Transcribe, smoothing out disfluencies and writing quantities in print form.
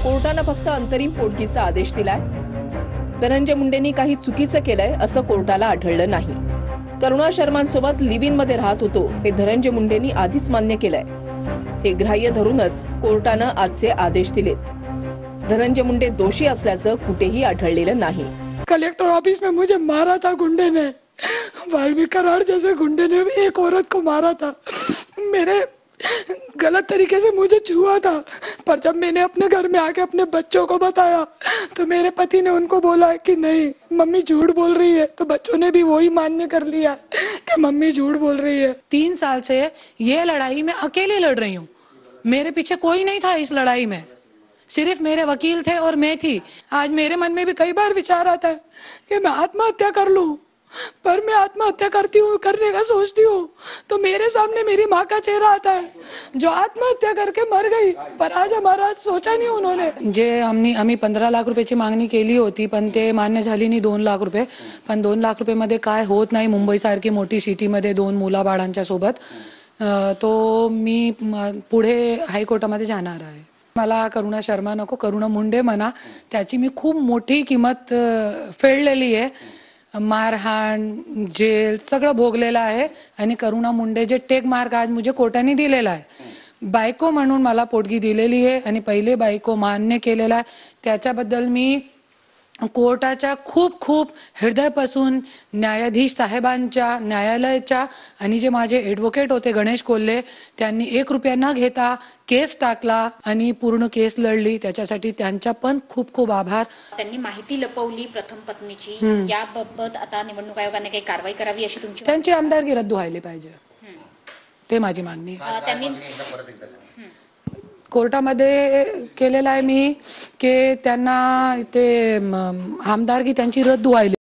कोर्टानं फक्त अंतरिम पोटगीचा आदेश दिलाय। धनंजय मुंडेंनी काही चुकीचं केलंय असं कोर्टाला आढळलं नाही। करुणा शर्मांसोबत लिव्ह इन मध्ये राहत होतो हे धनंजय मुंडेंनी आधीच मान्य केलंय। हे ग्राह्य धरूनच कोर्टानं आजचे आदेश दिलेत। धनंजय मुंडे दोषी असल्याचं कुठेही आढळलेलं नाही। कलेक्टर ऑफिस में मुझे मारा था गुंडे ने, वाल्मीकि कराड़ जैसे गुंडे ने एक औरत को मारा था। मेरे गलत तरीके से मुझे छुआ था, पर जब मैंने अपने घर में आके अपने बच्चों को बताया तो मेरे पति ने उनको बोला कि नहीं मम्मी झूठ बोल रही है, तो बच्चों ने भी वही मान्य कर लिया कि मम्मी झूठ बोल रही है। 3 साल से ये लड़ाई मैं अकेले लड़ रही हूँ, मेरे पीछे कोई नहीं था इस लड़ाई में, सिर्फ मेरे वकील थे और मैं थी। आज मेरे मन में भी कई बार विचार आता है कि मैं आत्महत्या कर लूं, पर मैं आत्महत्या करने का सोचती हूँ तो मेरे सामने मेरी माँ का चेहरा आता है जो आत्महत्या करके मर गई, पर आज हमारा सोचा नहीं उन्होंने। जे आम्ही 15 लाख रुपयाची मागणी केली होती, पण ते मान्य झाली नाही 2 लाख रुपये। पण 2 लाख रुपये मध्ये काय होत नाही मुंबई सारखी मोठी सिटीमध्ये 2 मुलाबाळांच्या सोबत। तो मी पुढे हायकोर्टामध्ये जाणार आहे। मला करुणा शर्मा नको, करुणा मुंडे म्हणा, त्याची मी खूप मोठी किंमत फेडलेली आहे। मारहाण, जेल सगळं भोगलेलं आहे आणि करुणा मुंडे जे टेक मार्क आज मुझे कोर्टाने दिलेला आहे। बायको म्हणून मला पोटगी दिलेली आहे आणि पहिले बायको मान्य केलेला आहे, त्याच्याबद्दल मी कोर्टाच्या खूप खूप हृदयापासून न्यायाधीश साहेबांच्या, न्यायालयाच्या आणि जे माझे ॲडव्होकेट होते गणेश कोल्हे, त्यांनी 1 रुपया न घेता केस टाकला आणि पूर्ण केस लढली, त्याच्यासाठी त्यांचा पण खूप खूप आभार। त्यांनी माहिती लपवली प्रथम पत्नीची, याबाबत आता निवडणूक आयोगाने काही कारवाई करावी अशी तुमची? त्यांची आमदारकी रद्द व्हायला पाहिजे, ते माझी मागणी आहे। त्यांनी कोर्टामध्ये केलेला आहे मी की त्यांना ते आमदारकी त्यांची रद्द व्हायला